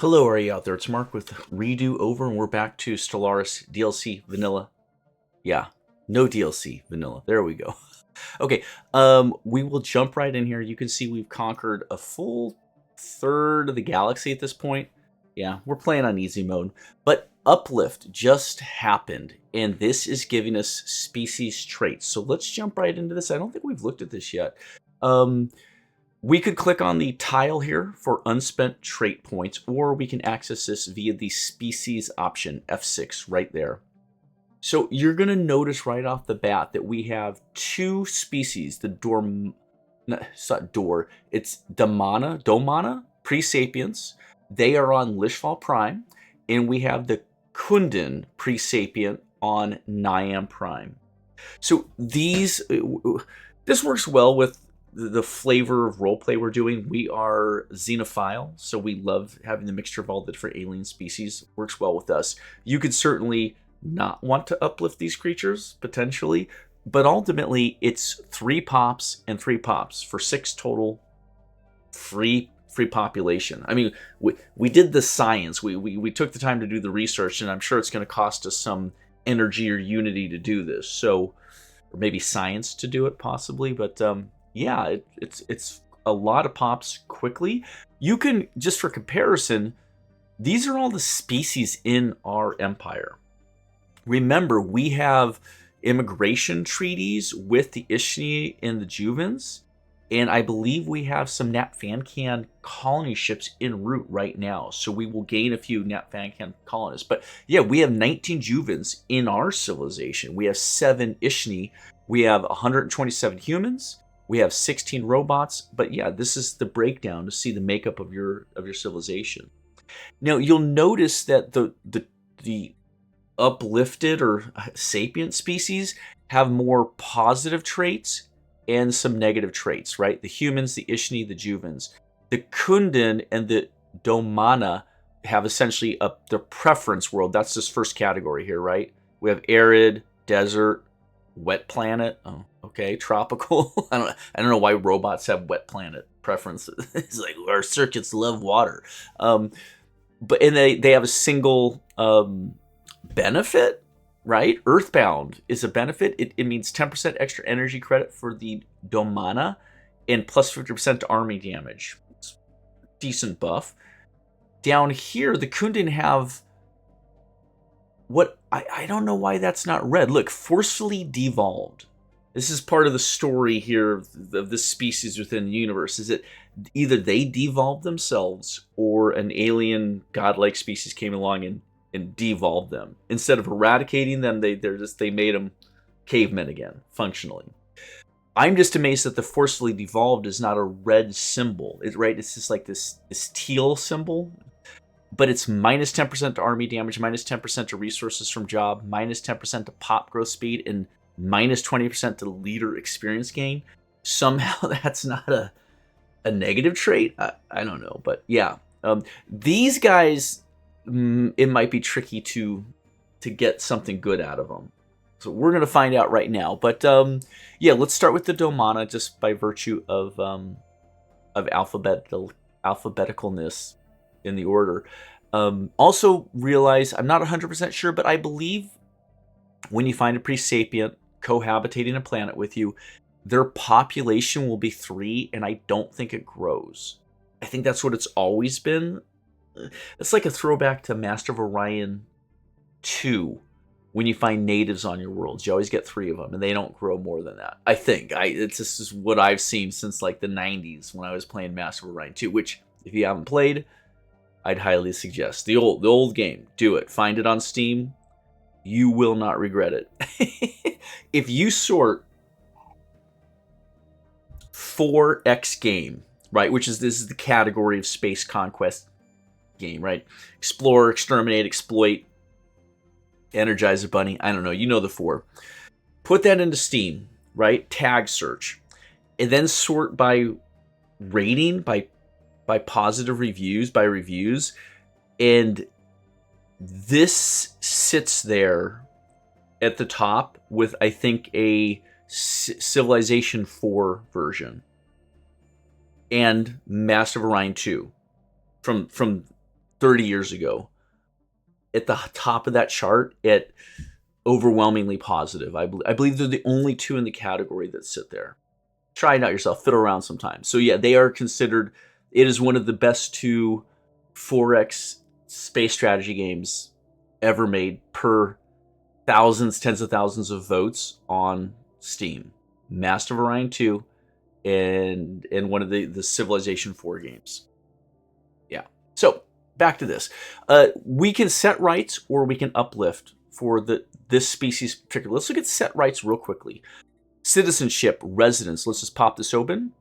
Hello, are you out there? It's Mark with Redo Over, and we're back to Stellaris DLC Vanilla. Yeah, no DLC Vanilla. There we go. Okay, we will jump right in here. You can see we've conquered a full third of the galaxy at this point. Yeah, we're playing on easy mode, but uplift just happened, and this is giving us species traits. So let's jump right into this. I don't think we've looked at this yet. We could click on the tile here for unspent trait points, or we can access this via the species option, F6, right there. So you're going to notice right off the bat that we have two species, the it's not Dor, it's Domana, pre-sapients. They are on Lishval Prime, and we have the Kundin pre-sapient on Niam Prime. So this works well with the flavor of roleplay we're doing. We are xenophile, so we love having the mixture of all the different alien species. Works well with us. You could certainly not want to uplift these creatures, potentially, but ultimately it's 3 pops and 3 pops for 6 total free population. I mean, we did the science. We took the time to do the research, and I'm sure it's going to cost us some energy or unity to do this. So, or maybe science to do it, possibly, but yeah, it's a lot of pops quickly. You can, just for comparison, these are all the species in our empire. Remember, we have immigration treaties with the Ishni and the Juvens, and I believe we have some Nat Fancan colony ships en route right now. So we will gain a few Nat Fancan colonists. But yeah, we have 19 Juvens in our civilization. We have 7 Ishni. We have 127 humans. We have 16 robots, but yeah, this is the breakdown to see the makeup of your civilization. Now you'll notice that the uplifted or sapient species have more positive traits and some negative traits, right? The humans, the Ishni, the Juvens. The Kundin and the Domana have essentially the preference world. That's this first category here, right? We have arid, desert, wet planet. Oh, okay, tropical. I don't know why robots have wet planet preferences. It's like our circuits love water. But they have a single benefit, right? Earthbound is a benefit. It means 10% extra energy credit for the Domana and plus 50% to army damage. It's a decent buff. Down here, the Kundin have what I don't know why that's not red. Look, forcefully devolved. This is part of the story here of this species within the universe. Is that either they devolved themselves or an alien godlike species came along and devolved them. Instead of eradicating them, they made them cavemen again, functionally. I'm just amazed that the forcefully devolved is not a red symbol. Right? It's just like this teal symbol. But it's minus 10% to army damage, minus 10% to resources from job, minus 10% to pop growth speed, and minus 20% to leader experience gain. Somehow that's not a negative trait. I don't know, but yeah. These guys, it might be tricky to get something good out of them. So we're going to find out right now. But yeah, let's start with the Domana just by virtue of alphabeticalness in the order. Also realize, I'm not 100% sure, but I believe when you find a pre-sapient cohabitating a planet with you, their population will be 3, and I don't think it grows. I think that's what it's always been. It's like a throwback to Master of Orion 2. When you find natives on your worlds, you always get 3 of them, and they don't grow more than that. I think. It's just what I've seen since like the 90s when I was playing Master of Orion 2, which, if you haven't played, I'd highly suggest. The old game. Do it. Find it on Steam. You will not regret it. If you sort 4X game, right, this is the category of space conquest game, right? Explore, exterminate, exploit, energize a bunny. I don't know. You know the 4. Put that into Steam, right? Tag search. And then sort by rating, by positive reviews, by reviews, and this sits there at the top with, I think, a Civilization 4 version and Master of Orion 2 from 30 years ago. At the top of that chart, at overwhelmingly positive. I believe they're the only two in the category that sit there. Try it out yourself. Fiddle around sometime. So yeah, they are considered. It is one of the best 2 4X space strategy games ever made per thousands, tens of thousands of votes on Steam. Master of Orion 2 and one of the Civilization 4 games. Yeah. So back to this. We can set rights or we can uplift for this species particular. Let's look at set rights real quickly. Citizenship, residence. Let's just pop this open.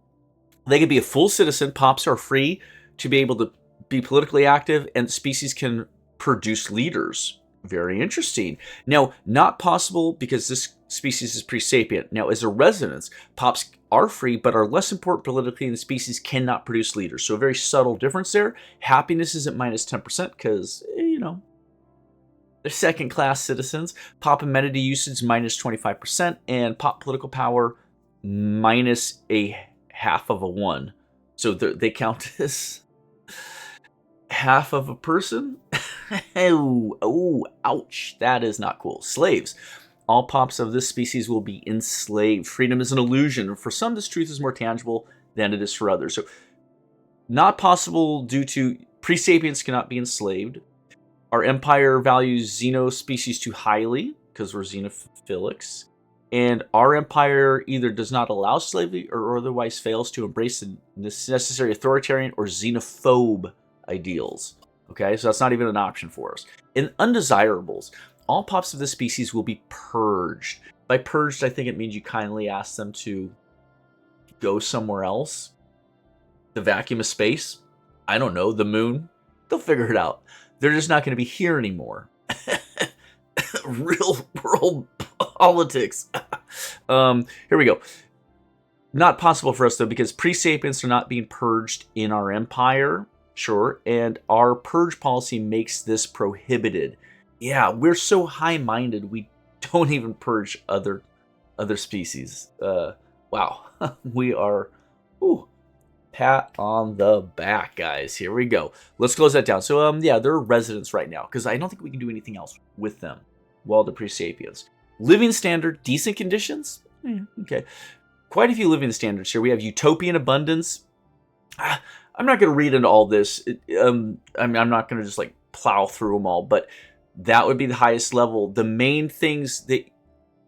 They can be a full citizen. Pops are free to be able to be politically active, and the species can produce leaders. Very interesting. Now, not possible because this species is pre-sapient. Now, as a residence, pops are free but are less important politically, and the species cannot produce leaders. So a very subtle difference there. Happiness is at minus 10% because, they're second-class citizens. Pop amenity usage minus 25%, and pop political power minus a half of a 1. So they count as half of a person. Oh, ouch. That is not cool. Slaves. All pops of this species will be enslaved. Freedom is an illusion. For some, this truth is more tangible than it is for others. So not possible due to pre-sapients cannot be enslaved. Our empire values xeno species too highly because we're xenophilics. And our empire either does not allow slavery or otherwise fails to embrace the necessary authoritarian or xenophobe ideals. Okay, so that's not even an option for us. In undesirables, all pops of this species will be purged. By purged, I think it means you kindly ask them to go somewhere else. The vacuum of space, I don't know, the moon, they'll figure it out. They're just not going to be here anymore. Real world politics. Here we go. Not possible for us, though, because pre-sapients are not being purged in our empire. Sure. And our purge policy makes this prohibited. Yeah, we're so high-minded, we don't even purge other species. Wow. We are... Ooh. Pat on the back, guys. Here we go. Let's close that down. So, yeah, they're residents right now because I don't think we can do anything else with them while they're pre-sapiens. Living standard, decent conditions. Okay. Quite a few living standards here. We have utopian abundance. I'm not going to read into all this. I'm not going to just like plow through them all, but that would be the highest level. The main things that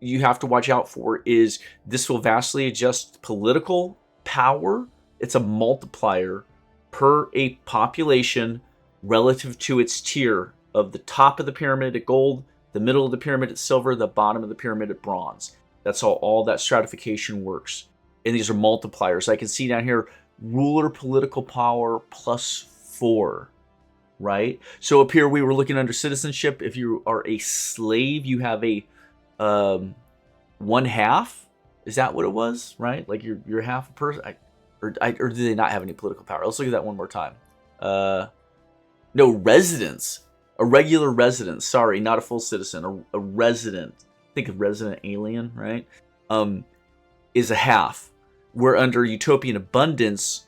you have to watch out for is this will vastly adjust political power. It's a multiplier per a population relative to its tier of the top of the pyramid at gold, the middle of the pyramid at silver, the bottom of the pyramid at bronze. That's how all that stratification works. And these are multipliers. I can see down here, ruler political power +4, right? So up here we were looking under citizenship. If you are a slave, you have a 1/2. Is that what it was, right? Like you're half a person. Or do they not have any political power? Let's look at that one more time. No, residence. A regular resident. Sorry, not a full citizen. A resident. Think of resident alien, right? Is a half. Where under utopian abundance,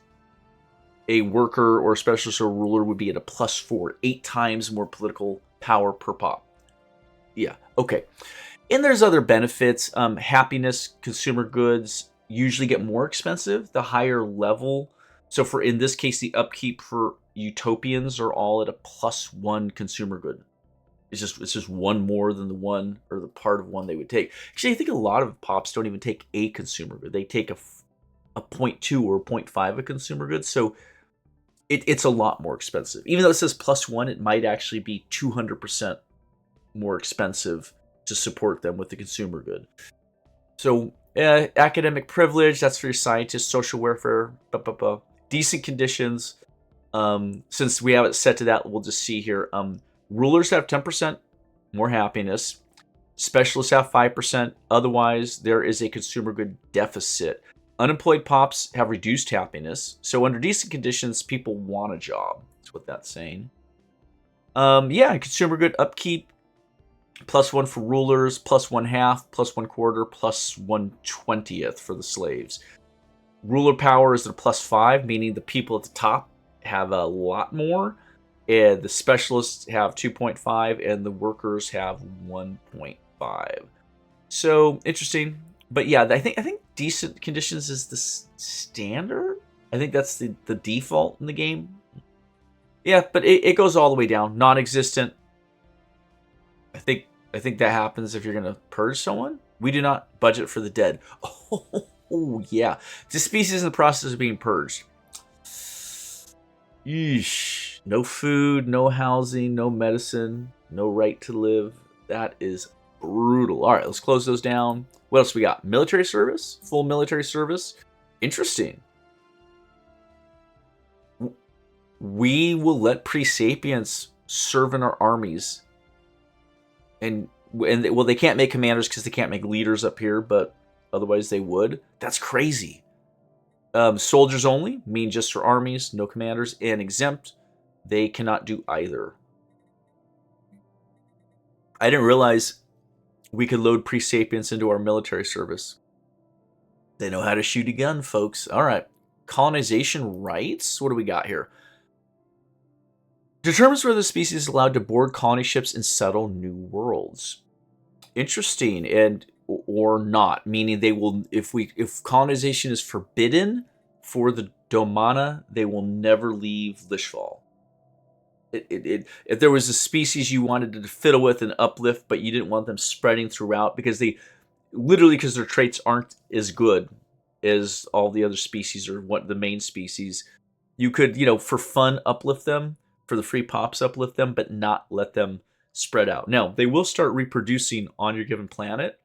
a worker or a specialist or ruler would be at a +4. 8 times more political power per pop. Yeah, okay. And there's other benefits. Happiness, consumer goods usually get more expensive the higher level. So for in this case, the upkeep for utopians are all at a +1 consumer good. It's just one more than the one or the part of one they would take. Actually, I think a lot of pops don't even take a consumer good. They take a 0.2 or 0.5 a consumer good. So it's a lot more expensive. Even though it says +1, it might actually be 200% more expensive to support them with the consumer good. So academic privilege, that's for your scientists, social welfare, decent conditions. Since we have it set to that, we'll just see here. Rulers have 10% more happiness. Specialists have 5%. Otherwise, there is a consumer good deficit. Unemployed pops have reduced happiness. So under decent conditions, people want a job. That's what that's saying. Yeah, consumer good upkeep. +1 for rulers, +1/2, +1/4, +1/20th for the slaves. Ruler power is at a +5, meaning the people at the top have a lot more. and the specialists have 2.5, and the workers have 1.5. So interesting. But yeah, I think decent conditions is the standard. I think that's the default in the game. Yeah, but it goes all the way down. Non-existent. I think that happens if you're gonna purge someone. We do not budget for the dead. Oh yeah, the species in the process of being purged. Yeesh. No food, no housing, no medicine, no right to live. That is brutal. All right, let's close those down. What else we got? Military service, full military service. Interesting. We will let pre-sapients serve in our armies. And well, they can't make commanders because they can't make leaders up here, but otherwise they would. That's crazy. Soldiers only, mean just for armies, no commanders, and exempt. They cannot do either. I didn't realize we could load pre-sapients into our military service. They know how to shoot a gun, folks. All right. Colonization rights? What do we got here? Determines whether the species is allowed to board colony ships and settle new worlds. Interesting, and or not, meaning they will. If colonization is forbidden for the Domana, they will never leave Lishval. If there was a species you wanted to fiddle with and uplift, but you didn't want them spreading throughout because because their traits aren't as good as all the other species or what the main species, you could, for fun uplift them, for the free pops uplift them, but not let them spread out. Now, they will start reproducing on your given planet.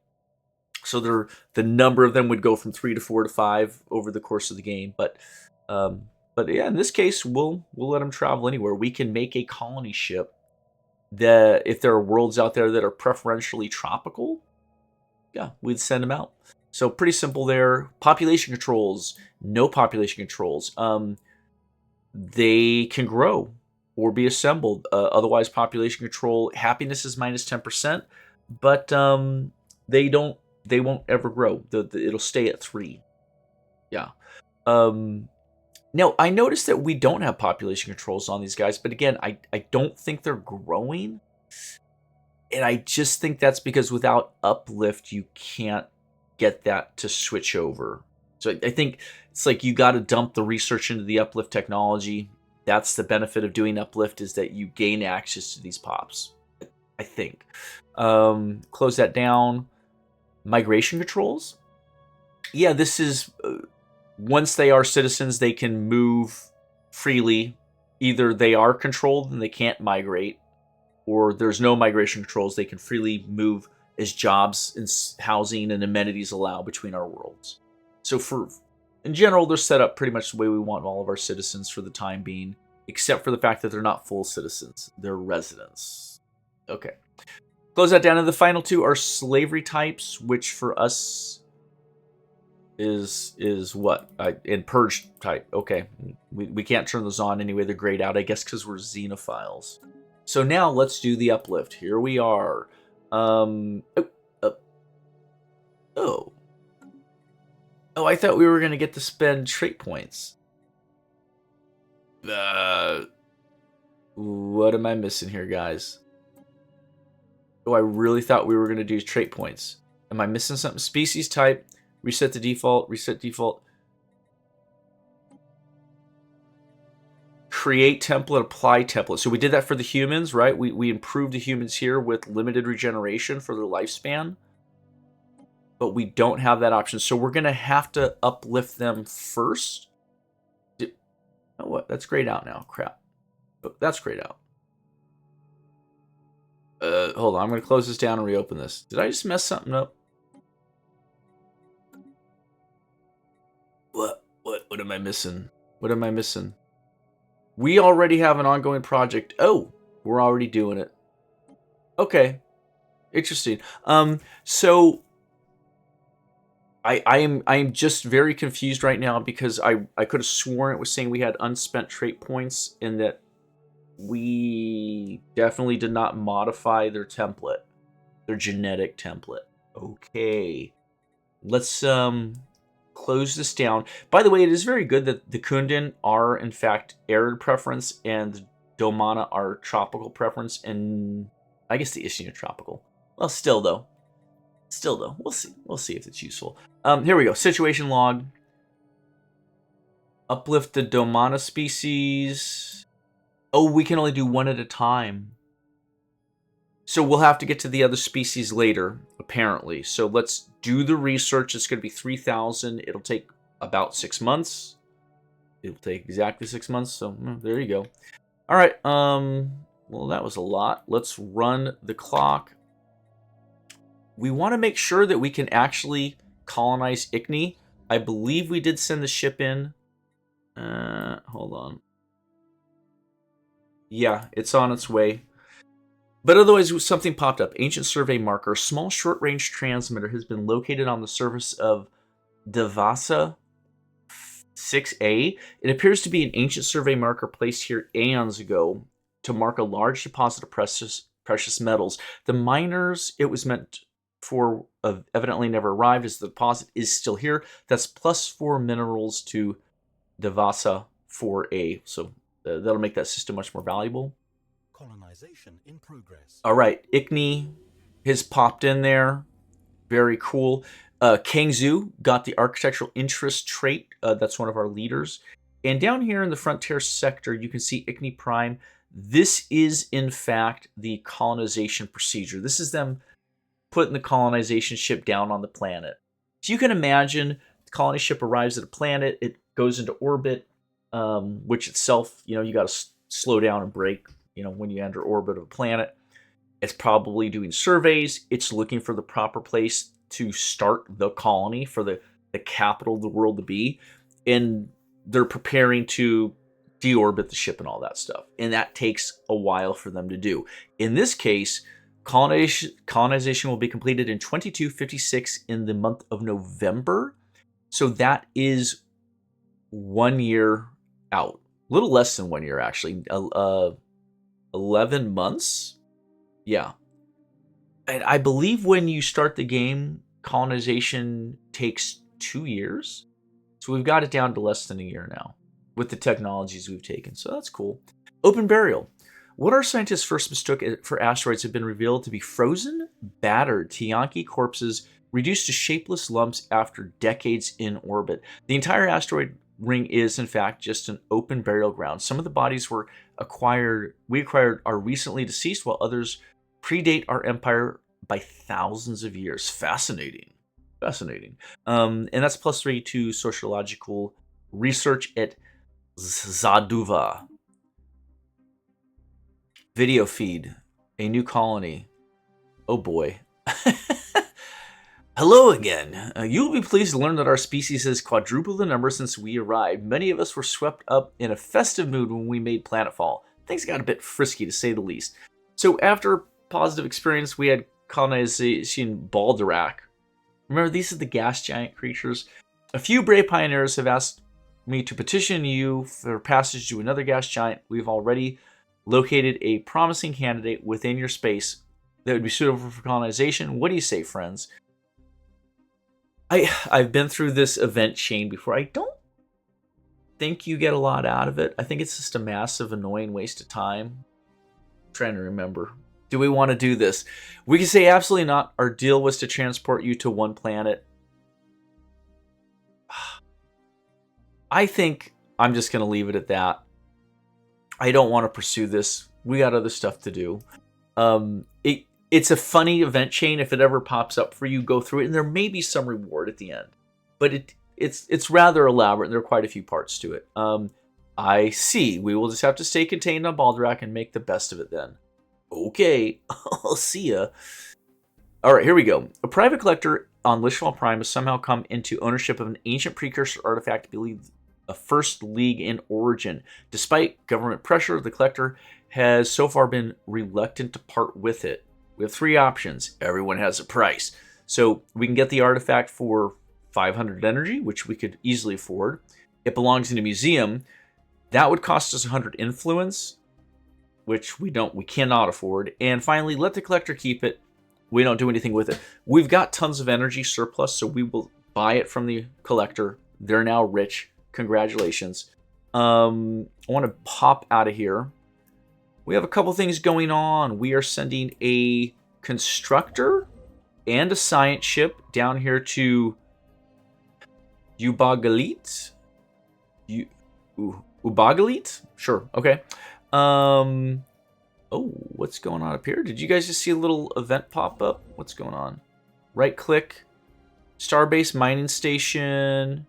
So the number of them would go from 3 to 4 to 5 over the course of the game. But yeah, in this case, we'll let them travel anywhere. We can make a colony ship that if there are worlds out there that are preferentially tropical, yeah, we'd send them out. So pretty simple there. Population controls, no population controls. They can grow or be assembled. Otherwise, population control, happiness is minus 10%, but they won't ever grow. It'll stay at 3. Yeah. Now, I noticed that we don't have population controls on these guys, but again, I don't think they're growing. And I just think that's because without uplift, you can't get that to switch over. So I think it's like you got to dump the research into the uplift technology. That's the benefit of doing uplift, is that you gain access to these pops, I think. Close that down. Migration controls. Yeah, this is... once they are citizens, they can move freely. Either they are controlled and they can't migrate, or there's no migration controls. They can freely move as jobs and housing and amenities allow between our worlds. So in general, they're set up pretty much the way we want all of our citizens for the time being, except for the fact that they're not full citizens. They're residents. Okay. Close that down. And the final two are slavery types, which for us is what? In purge type. Okay. We can't turn those on anyway. They're grayed out, I guess, because we're xenophiles. So now let's do the uplift. Here we are. Oh, I thought we were going to get to spend trait points. What am I missing here, guys? Oh, I really thought we were going to do trait points. Am I missing something? Species type, reset the default, reset default. Create template, apply template. So we did that for the humans, right? We improved the humans here with limited regeneration for their lifespan. But we don't have that option. So we're going to have to uplift them first. Oh, what? That's grayed out now. Crap. Oh, that's grayed out. Hold on. I'm going to close this down and reopen this. Did I just mess something up? What am I missing? What am I missing? We already have an ongoing project. Oh, we're already doing it. Okay. Interesting. So I am just very confused right now because I could have sworn it was saying we had unspent trait points and that we definitely did not modify their template, their genetic template. Okay. Let's close this down. By the way, it is very good that the Kundin are in fact arid preference and Domana our tropical preference, and I guess the Ishni are tropical. Well, still though, we'll see. We'll see if it's useful. Here we go. Situation log. Uplift the Domana species. Oh, we can only do one at a time. So we'll have to get to the other species later, apparently. So let's do the research. It's going to be 3,000. It'll take about 6 months. It'll take exactly 6 months. So there you go. All right. Well, that was a lot. Let's run the clock. We want to make sure that we can actually colonize Ikni. I believe we did send the ship in. Hold on. Yeah, it's on its way. But otherwise, something popped up. Ancient survey marker. Small short-range transmitter has been located on the surface of Devasa 6A. It appears to be an ancient survey marker placed here aeons ago to mark a large deposit of precious metals. The miners it was meant for evidently never arrived, as the deposit is still here. That's +4 minerals to Devasa 4A. So that'll make that system much more valuable. Colonization in progress. All right, Ikni has popped in there. Very cool. Kangzhou got the architectural interest trait. That's one of our leaders. And down here in the frontier sector, you can see Ikni Prime. This is, in fact, the colonization procedure. This is them putting the colonization ship down on the planet. So you can imagine the colony ship arrives at a planet. It goes into orbit, which itself, you got to slow down and brake. When you enter orbit of a planet, it's probably doing surveys. It's looking for the proper place to start the colony, for the capital of the world to be. And they're preparing to deorbit the ship and all that stuff. And that takes a while for them to do. In this case, colonization will be completed in 2256 in the month of November. So that is 1 year out. A little less than 1 year, actually. 11 months? Yeah. And I believe when you start the game, colonization takes 2 years. So we've got it down to less than a year now with the technologies we've taken. So that's cool. Open burial. What our scientists first mistook for asteroids have been revealed to be frozen, battered Tianki corpses reduced to shapeless lumps after decades in orbit. The entire asteroid ring is, in fact, just an open burial ground. Some of the bodies we acquired are recently deceased, while others predate our empire by thousands of years. Fascinating. And that's +3 to sociological research at Zaduva. Video feed. A new colony. Oh boy. Hello again. You'll be pleased to learn that our species has quadrupled in number since we arrived. Many of us were swept up in a festive mood when we made planetfall. Things got a bit frisky, to say the least. So after a positive experience, we had colonization Balderak. Remember, these are the gas giant creatures. A few brave pioneers have asked me to petition you for passage to another gas giant. We've already located a promising candidate within your space that would be suitable for colonization. What do you say, friends? I've been through this event chain before. I don't think you get a lot out of it. I think it's just a massive, annoying waste of time. I'm trying to remember. Do we want to do this? We can say absolutely not. Our deal was to transport you to one planet. I think I'm just going to leave it at that. I don't want to pursue this. We got other stuff to do. It's a funny event chain. If it ever pops up for you, go through it, and there may be some reward at the end. But it's rather elaborate, and there are quite a few parts to it. I see. We will just have to stay contained on Balderak and make the best of it then. Okay, I'll see ya. All right, here we go. A private collector on Lishval Prime has somehow come into ownership of an ancient precursor artifact believed a first league in origin. Despite government pressure, the collector has so far been reluctant to part with it. We have 3 options. Everyone has a price. So we can get the artifact for 500 energy, which we could easily afford. It belongs in a museum. That would cost us 100 influence, which we cannot afford. And finally, let the collector keep it. We don't do anything with it. We've got tons of energy surplus, so we will buy it from the collector. They're now rich. Congratulations. I want to pop out of here. We have a couple things going on. We are sending a constructor and a science ship down here to Ubagalit. Ubagalit? Sure. Okay. Oh, what's going on up here? Did you guys just see a little event pop up? What's going on? Right click. Starbase mining station.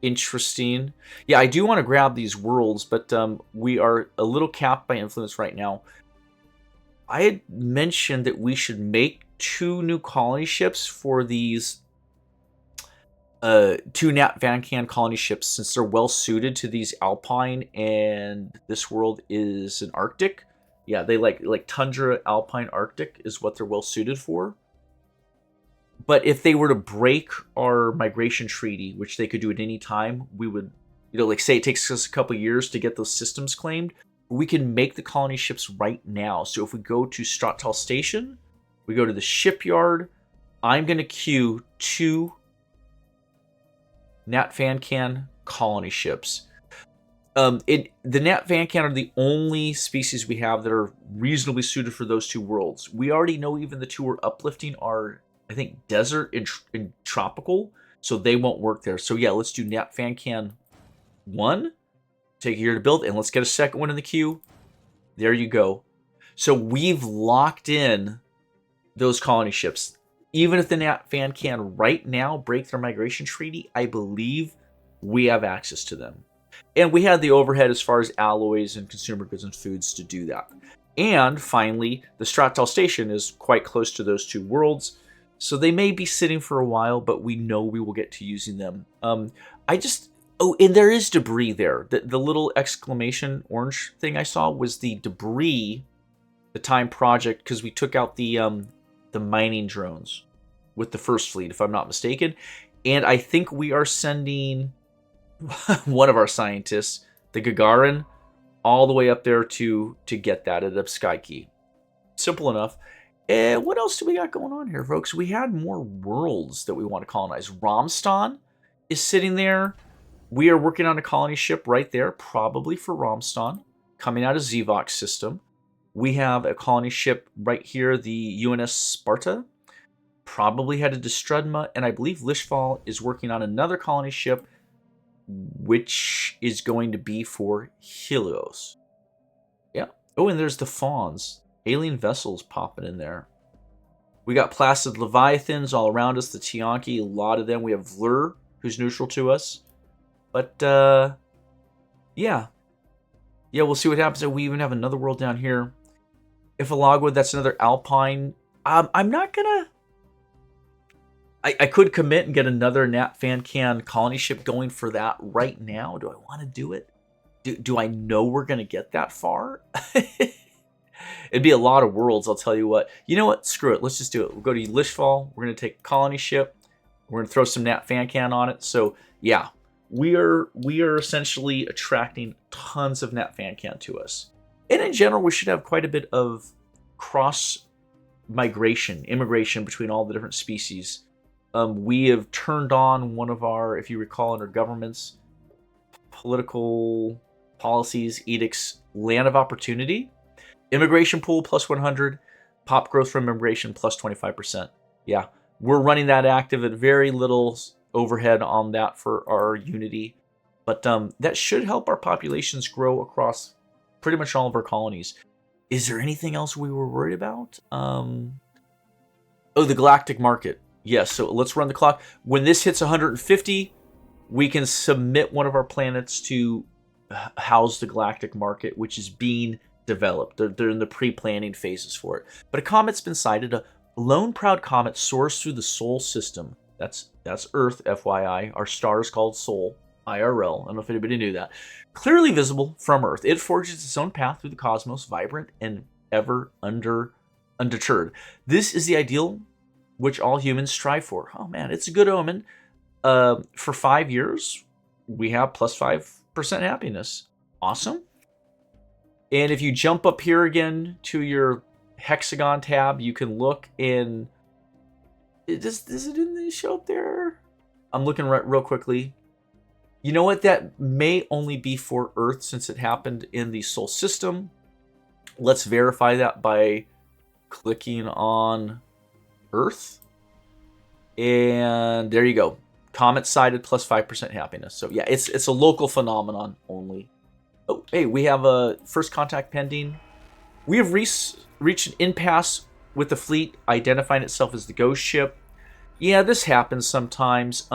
Interesting. Yeah, I do want to grab these worlds, but we are a little capped by influence right now. I had mentioned that we should make 2 new colony ships for these 2 Nat Van Can colony ships, since they're well suited to these Alpine, and this world is an Arctic. Yeah, they like tundra, Alpine, Arctic is what they're well suited for. But if they were to break our migration treaty, which they could do at any time, we would, like say it takes us a couple years to get those systems claimed, we can make the colony ships right now. So if we go to Strahtal Station, we go to the shipyard, I'm going to queue 2 Nat Van Can colony ships. The Nat Van Can are the only species we have that are reasonably suited for those 2 worlds. We already know even the 2 we're uplifting are, I think, desert and tropical, so they won't work there. So yeah, let's do Nat Van Can 1. Take a year to build, and let's get a second one in the queue. There you go. So we've locked in those colony ships. Even if the Nat Van Can right now break their migration treaty, I believe we have access to them. And we had the overhead as far as alloys and consumer goods and foods to do that. And finally, the Strahtal Station is quite close to those 2 worlds. So they may be sitting for a while, but we know we will get to using them. Oh, and there is debris there. The little exclamation orange thing I saw was the debris, the time project, because we took out the mining drones with the first fleet, if I'm not mistaken. And I think we are sending one of our scientists, the Gagarin, all the way up there to get that at Sky. Simple enough. What else do we got going on here, folks? We had more worlds that we want to colonize. Ramstan is sitting there. We are working on a colony ship right there, probably for Ramstan, coming out of Zevok's system. We have a colony ship right here, the UNS Sparta, probably headed to Strudma, and I believe Lishval is working on another colony ship, which is going to be for Helios. Yeah. Oh, and there's the Fawns. Alien vessels popping in there. We got Placid Leviathans all around us, the Tianki, a lot of them. We have Vlur, who's neutral to us. But, yeah. Yeah, we'll see what happens. We even have another world down here. Ifalagua, that's another Alpine. I'm not gonna... I could commit and get another Nat Van Can colony ship going for that right now. Do I want to do it? Do I know we're going to get that far? It'd be a lot of worlds, I'll tell you what. You know what? Screw it. Let's just do it. We'll go to Lishval. We're going to take a colony ship. We're going to throw some Nat Van Can on it. So, yeah. We are essentially attracting tons of Nat Van Can to us. And in general, we should have quite a bit of cross-migration, immigration between all the different species. We have turned on one of our, if you recall, under government's political policies, edicts, land of opportunity. Immigration pool plus 100, pop growth from immigration plus 25%. Yeah, we're running that active at very little overhead on that for our Unity. But that should help our populations grow across pretty much all of our colonies. Is there anything else we were worried about? Oh, the galactic market. Yes, so let's run the clock. When this hits 150, we can submit one of our planets to house the galactic market, which is being developed. They're in the pre-planning phases for it. But a comet's been sighted. A lone proud comet soars through the Sol system. That's Earth, FYI. Our star is called Sol, IRL. I don't know if anybody knew that. Clearly visible from Earth. It forges its own path through the cosmos, vibrant and ever undeterred. This is the ideal which all humans strive for. Oh man, it's a good omen. For 5 years, we have plus 5% happiness. Awesome. And if you jump up here again to your hexagon tab, you can look in... Does it in the show up there? I'm looking real quickly. You know what? That may only be for Earth since it happened in the Sol system. Let's verify that by clicking on Earth. And there you go. Comet sighted plus 5% happiness. So yeah, it's a local phenomenon only. Oh, hey, we have a first contact pending. We have reached an impasse with the fleet, identifying itself as the ghost ship. Yeah, this happens sometimes.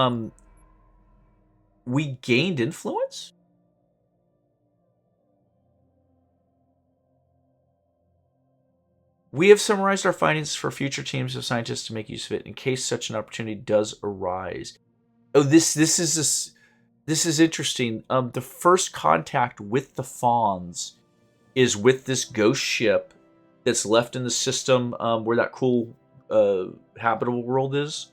We gained influence? We have summarized our findings for future teams of scientists to make use of it in case such an opportunity does arise. Oh, this is interesting. The first contact with the Fawns is with this ghost ship that's left in the system where that cool habitable world is.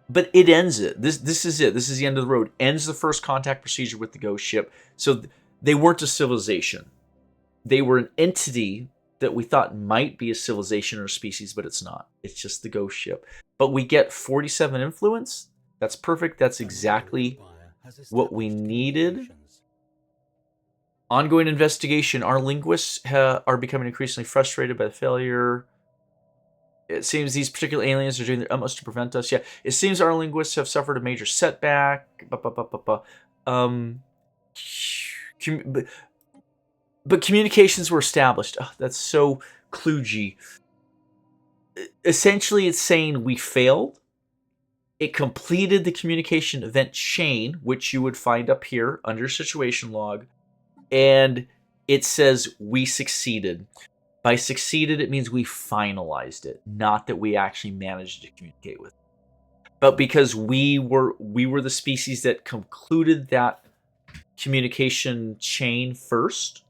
But it ends it. This is it. This is the end of the road. Ends the first contact procedure with the ghost ship. So they weren't a civilization. They were an entity that we thought might be a civilization or a species, but it's not. It's just the ghost ship. But we get 47 influence. That's perfect. That's exactly what we needed. Ongoing investigation. Our linguists are becoming increasingly frustrated by the failure. It seems these particular aliens are doing their utmost to prevent us. Yeah, it seems our linguists have suffered a major setback. But communications were established. Oh, that's so kludgy. Essentially, it's saying we failed. It completed the communication event chain, which you would find up here under situation log. And it says we succeeded. By succeeded, it means we finalized it, not that we actually managed to communicate with it. But because we were the species that concluded that communication chain first,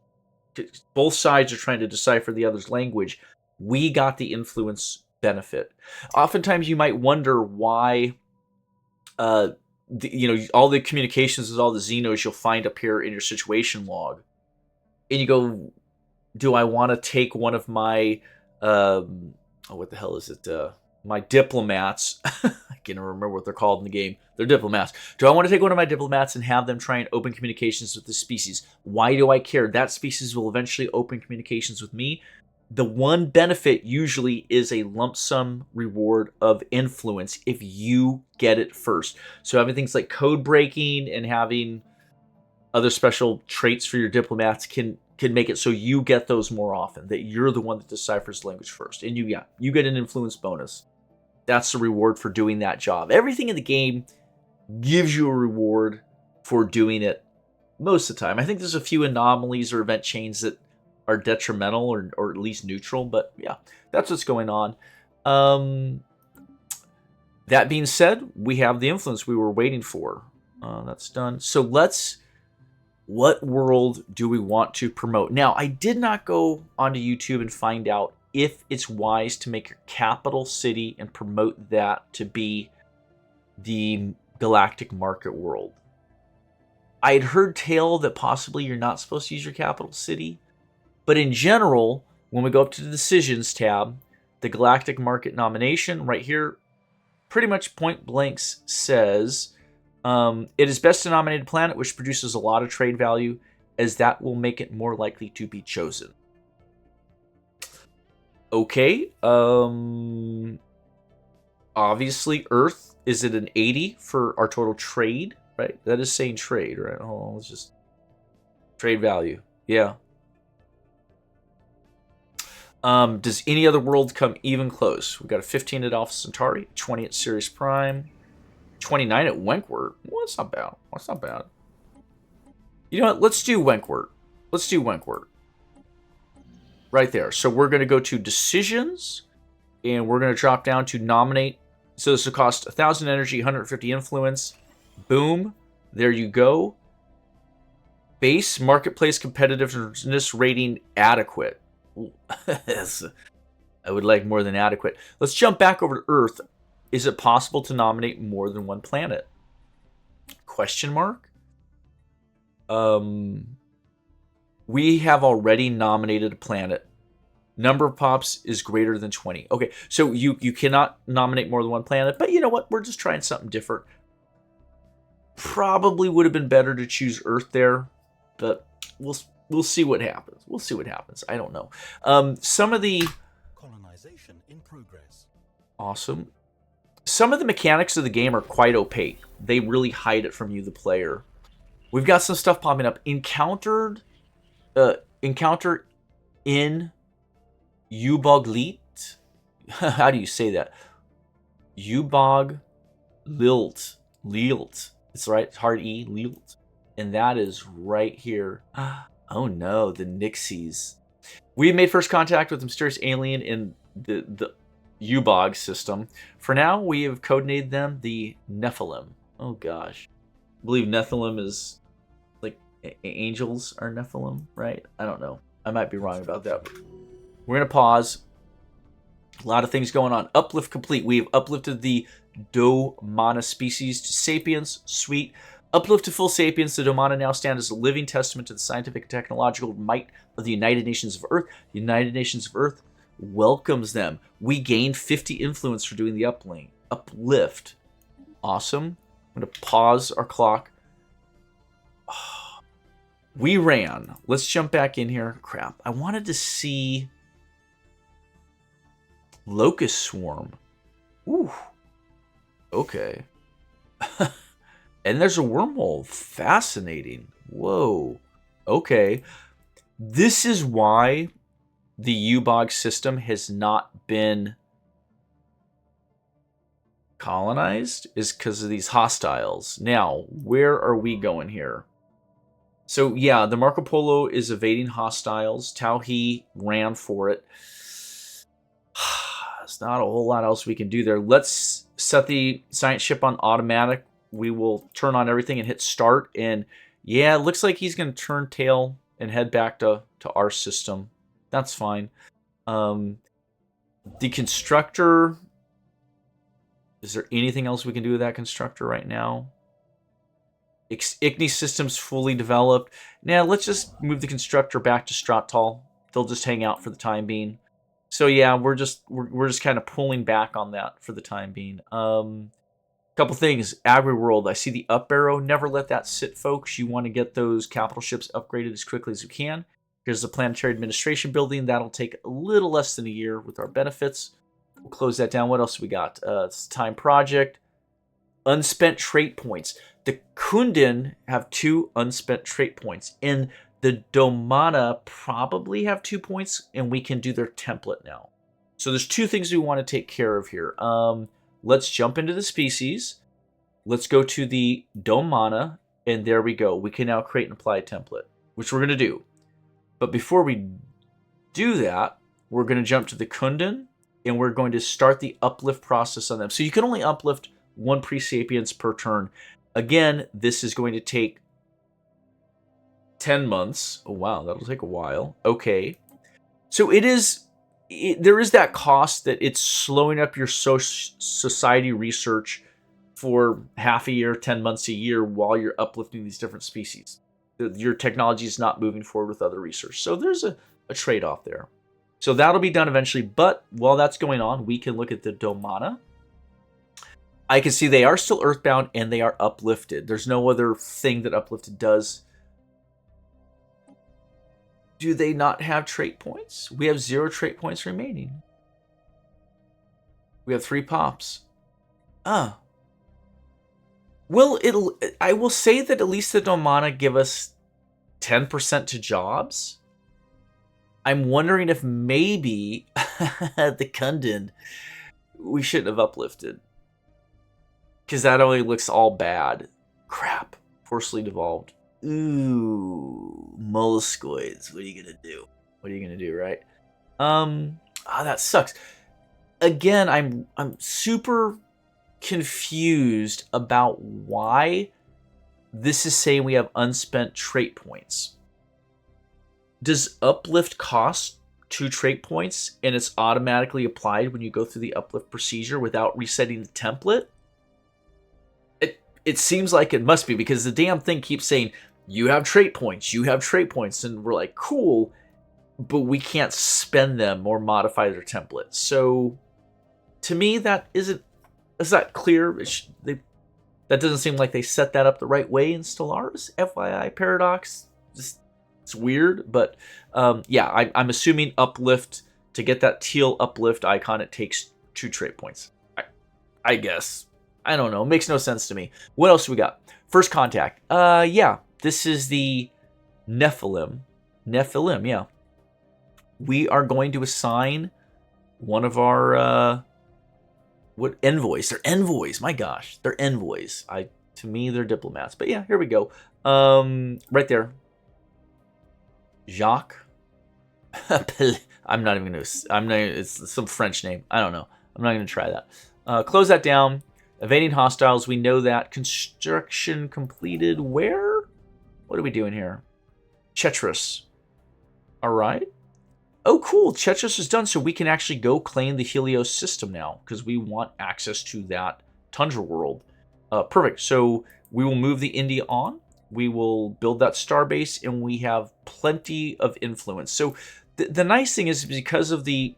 both sides are trying to decipher the other's language, we got the influence benefit. Oftentimes you might wonder why all the communications with all the Xenos you'll find up here in your situation log. And you go, do I want to take one of my what the hell is it? My diplomats. I can't remember what they're called in the game. They're diplomats. Do I want to take one of my diplomats and have them try and open communications with this species? Why do I care? That species will eventually open communications with me. The one benefit usually is a lump sum reward of influence if you get it first. So having things like code breaking and having other special traits for your diplomats can make it so you get those more often, that you're the one that deciphers language first. And you get an influence bonus. That's the reward for doing that job. Everything in the game gives you a reward for doing it most of the time. I think there's a few anomalies or event chains that are detrimental or at least neutral, but yeah, that's what's going on. That being said, we have the influence we were waiting for. That's done. So what world do we want to promote? Now, I did not go onto YouTube and find out if it's wise to make your capital city and promote that to be the galactic market world. I had heard tale that possibly you're not supposed to use your capital city, but in general, when we go up to the decisions tab, the galactic market nomination right here pretty much point blank says it is best to nominate a planet which produces a lot of trade value, as that will make it more likely to be chosen. Okay. Obviously, Earth is at an 80 for our total trade, right? That is saying trade, right? Hold on, let's just trade value. Yeah. Does any other world come even close? We've got a 15 at Alpha Centauri, 20 at Sirius Prime, 29 at Wentworth. Well, that's not bad. That's not bad. You know what? Let's do Wentworth. Let's do Wentworth. Right there. So we're going to go to decisions, and we're going to drop down to nominate. So this will cost 1,000 energy, 150 influence. Boom. There you go. Base marketplace competitiveness rating adequate. I would like more than adequate. Let's jump back over to Earth. Is it possible to nominate more than one planet? Question mark. We have already nominated a planet. Number of pops is greater than 20. Okay, so you cannot nominate more than one planet, but you know what? We're just trying something different. Probably would have been better to choose Earth there, but We'll see what happens. We'll see what happens. I don't know. Some of the... Colonization in progress. Awesome. Some of the mechanics of the game are quite opaque. They really hide it from you, the player. We've got some stuff popping up. Encounter in Uboglit. How do you say that? Ubog Lilt. Lilt. It's right. It's hard E. Lilt. And that is right here. Oh no, the Nixies. We made first contact with the mysterious alien in the Ubog system. For now, we have codenamed them the Nephilim. Oh gosh. I believe Nephilim is like angels are Nephilim, right? I don't know. I might be wrong about that. We're going to pause. A lot of things going on. Uplift complete. We have uplifted the Domana species to sapience. Sweet. Uplift to full sapience, the Domana now stand as a living testament to the scientific and technological might of the United Nations of Earth. The United Nations of Earth welcomes them. We gained 50 influence for doing the uplift. Awesome. I'm going to pause our clock. We ran. Let's jump back in here. Crap. I wanted to see Locust Swarm. Ooh. Okay. And there's a wormhole. Fascinating. Whoa. Okay. This is why the Ubog system has not been colonized, is because of these hostiles. Now, where are we going here? So, yeah, the Marco Polo is evading hostiles. Tauhi ran for it. There's not a whole lot else we can do there. Let's set the science ship on automatic. We will turn on everything and hit start. And yeah, it looks like he's going to turn tail and head back to our system. That's fine. The constructor. Is there anything else we can do with that constructor right now? Igni system's fully developed. Now let's just move the constructor back to Strattal. They'll just hang out for the time being. So yeah, we're just kind of pulling back on that for the time being. Couple things. Agri-World, I see the up arrow. Never let that sit, folks. You want to get those capital ships upgraded as quickly as you can. Here's the Planetary Administration Building. That'll take a little less than a year with our benefits. We'll close that down. What else we got? It's Time Project. Unspent trait points. The Kundin have 2 unspent trait points. And the Domana probably have 2 points, and we can do their template now. So there's 2 things we want to take care of here. Let's jump into the species. Let's go to the Domana, and there we go. We can now create and apply a template, which we're going to do. But before we do that, we're going to jump to the Kundin, and we're going to start the uplift process on them. So you can only uplift 1 pre-sapience per turn. Again, this is going to take 10 months. Oh, wow, that'll take a while. Okay. So there is that cost that it's slowing up your society research for half a year, 10 months a year while you're uplifting these different species. Your technology is not moving forward with other research. So there's a trade-off there. So that'll be done eventually. But while that's going on, we can look at the Domana. I can see they are still earthbound and they are uplifted. There's no other thing that uplifted does. Do they not have trait points? We have 0 trait points remaining. We have 3 pops. Well, I will say that at least the Domana give us 10% to jobs. I'm wondering if maybe the Kundin we shouldn't have uplifted. Because that only looks all bad. Crap. Forcibly devolved. Ooh, molluscoids. What are you gonna do? What are you gonna do, right? That sucks. Again, I'm super confused about why this is saying we have unspent trait points. Does uplift cost 2 trait points and it's automatically applied when you go through the uplift procedure without resetting the template? It seems like it must be, because the damn thing keeps saying, you have trait points, and we're like, cool, but we can't spend them or modify their template. So, to me, that is that clear? That doesn't seem like they set that up the right way in Stellaris. FYI, Paradox, just It's weird, but yeah, I'm assuming uplift, to get that teal uplift icon, it takes 2 trait points. I guess. I don't know. It makes no sense to me. What else do we got? First contact. Yeah, this is the Nephilim. Nephilim, yeah. We are going to assign one of our what envoys? They're envoys. My gosh, they're envoys. To me, they're diplomats. But yeah, here we go. Right there, Jacques. I'm not even gonna. I'm not. It's some French name. I don't know. I'm not gonna try that. Close that down. Evading hostiles. We know that. Construction completed. Where? What are we doing here? Chetris. All right. Oh, cool. Chetris is done, so we can actually go claim the Helios system now because we want access to that Tundra world. Perfect. So we will move the India on. We will build that starbase, and we have plenty of influence. So the nice thing is, because of the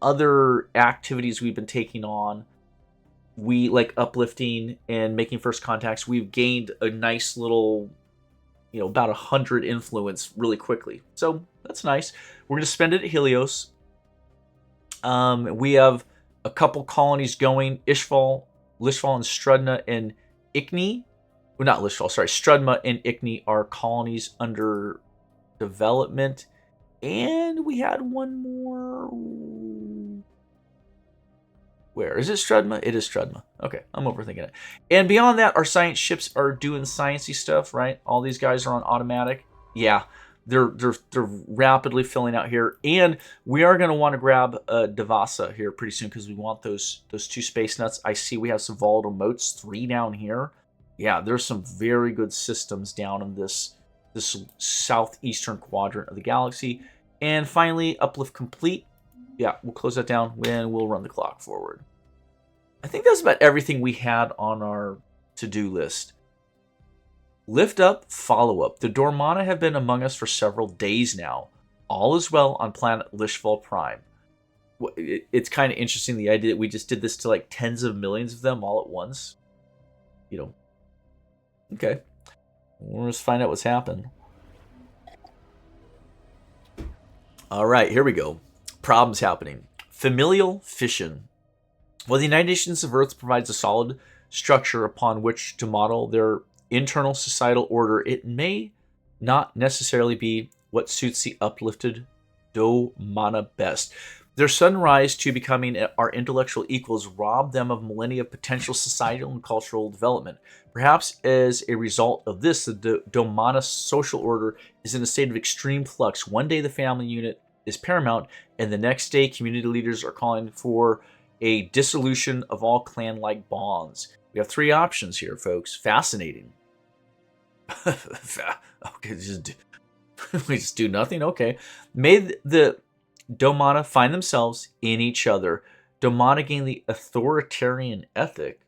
other activities we've been taking on, we like uplifting and making first contacts, we've gained a nice little, about 100 influence really quickly. So that's nice. We're going to spend it at Helios. We have a couple colonies going. Lishval and Strudna and Ichni. Well, not Lishval, sorry. Strudma and Ichni are colonies under development. And we had one more. Where? Is it Strudma? It is Strudma. Okay, I'm overthinking it. And beyond that, our science ships are doing sciencey stuff, right? All these guys are on automatic. Yeah, they're rapidly filling out here. And we are going to want to grab Devasa here pretty soon because we want those 2 space nuts. I see we have some volatile motes, 3 down here. Yeah, there's some very good systems down in this southeastern quadrant of the galaxy. And finally, uplift complete. Yeah, we'll close that down and we'll run the clock forward. I think that's about everything we had on our to-do list. Lift up, follow up. The Dormana have been among us for several days now. All is well on planet Lishval Prime. It's kind of interesting, the idea that we just did this to like tens of millions of them all at once. Okay. We'll just find out what's happened. All right, here we go. Problems happening. Familial fission. While the United Nations of Earth provides a solid structure upon which to model their internal societal order, it may not necessarily be what suits the uplifted Domana best. Their sudden rise to becoming our intellectual equals robbed them of millennia of potential societal and cultural development. Perhaps as a result of this, the Domana social order is in a state of extreme flux. One day the family unit is paramount, and the next day community leaders are calling for a dissolution of all clan-like bonds. We have 3 options here, folks. Fascinating. Okay, we just do nothing? Okay. May the Domana find themselves in each other. Domana gain the authoritarian ethic.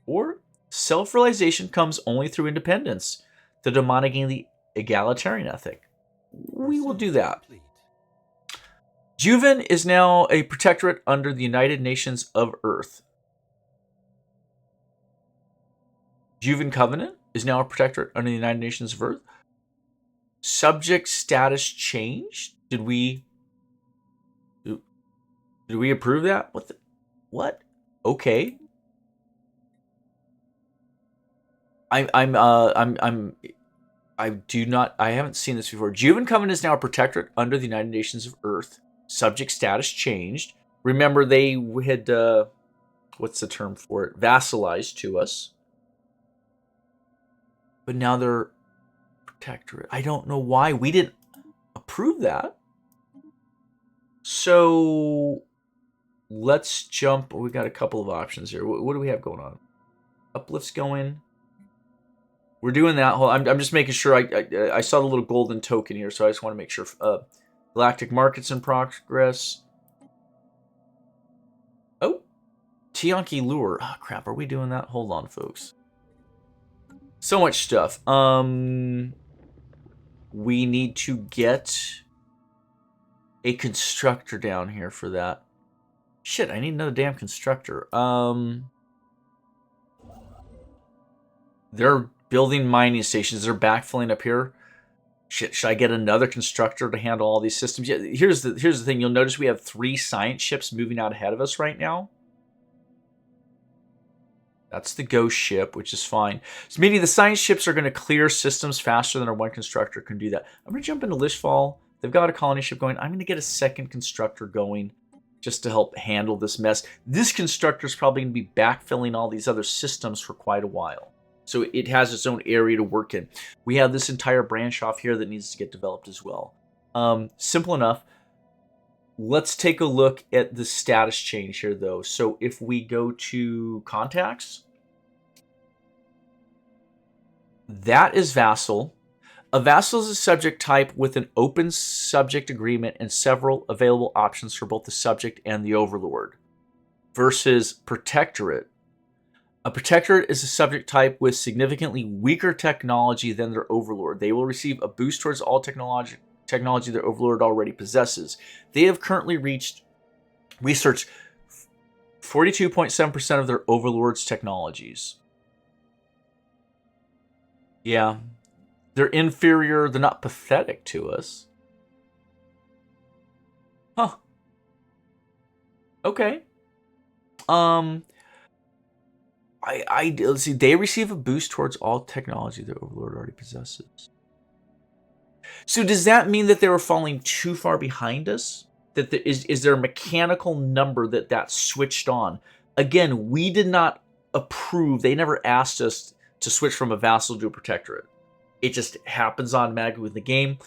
Or self-realization comes only through independence. The Domana gain the egalitarian ethic. We will do that. Juven is now a protectorate under the United Nations of Earth. Juven Covenant is now a protectorate under the United Nations of Earth. Subject status changed? Did we approve that? What? Okay. I haven't seen this before. Juven Covenant is now a protectorate under the United Nations of Earth. Subject status changed. Remember, they had, what's the term for it? Vassalized to us. But now they're protectorate. I don't know why. We didn't approve that. So let's jump. We got a couple of options here. What do we have going on? Uplift's going. We're doing that. I'm just making sure. I saw the little golden token here, so I just want to make sure. Galactic markets in progress. Oh, Tianki lure. Oh, crap. Are we doing that? Hold on, folks. So much stuff. We need to get a constructor down here for that. Shit, I need another damn constructor. They're building mining stations. They're backfilling up here. Should I get another constructor to handle all these systems? Yeah, here's the thing. You'll notice we have 3 science ships moving out ahead of us right now. That's the ghost ship, which is fine. So meaning the science ships are going to clear systems faster than our one constructor can do that. I'm going to jump into Lishfall. They've got a colony ship going. I'm going to get a second constructor going just to help handle this mess. This constructor is probably going to be backfilling all these other systems for quite a while. So it has its own area to work in. We have this entire branch off here that needs to get developed as well. Simple enough. Let's take a look at the status change here, though. So if we go to contacts, that is vassal. A vassal is a subject type with an open subject agreement and several available options for both the subject and the overlord. Versus protectorate. A protectorate is a subject type with significantly weaker technology than their overlord. They will receive a boost towards all technology their overlord already possesses. They have currently researched 42.7% of their overlord's technologies. Yeah. They're inferior. They're not pathetic to us. Huh. Okay. Let's see. They receive a boost towards all technology their overlord already possesses. So does that mean that they were falling too far behind us? That is there a mechanical number that switched on? Again, we did not approve. They never asked us to switch from a vassal to a protectorate. It just happens automatically with the game.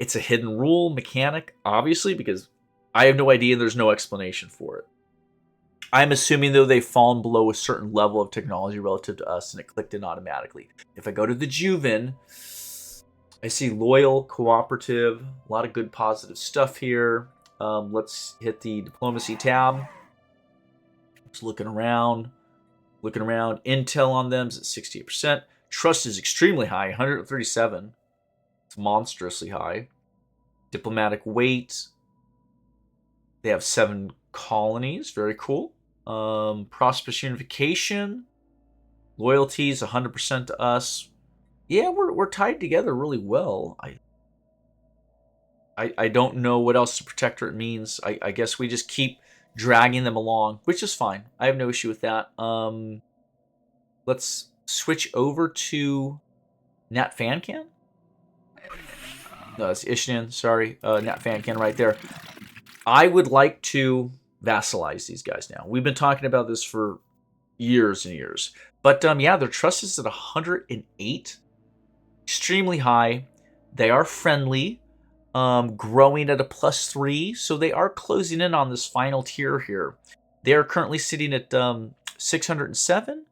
It's a hidden rule, mechanic, obviously, because I have no idea and there's no explanation for it. I'm assuming, though, they've fallen below a certain level of technology relative to us, and it clicked in automatically. If I go to the Juven, I see loyal, cooperative, a lot of good positive stuff here. Let's hit the diplomacy tab. Just looking around. Intel on them is at 68%. Trust is extremely high, 137. It's monstrously high. Diplomatic weight. They have 7 colonies. Very cool. Prosperous unification. Loyalty is 100% to us. Yeah, we're tied together really well. I don't know what else the protectorate means. I guess we just keep dragging them along, which is fine. I have no issue with that. Let's switch over to Nat Fancan. No, that's Ishnan. Sorry, Nat Fancan right there. I would like to vassalize these guys now. We've been talking about this for years and years. But yeah, their trust is at 108. Extremely high. They are friendly. Growing at a +3. So they are closing in on this final tier here. They are currently sitting at 607.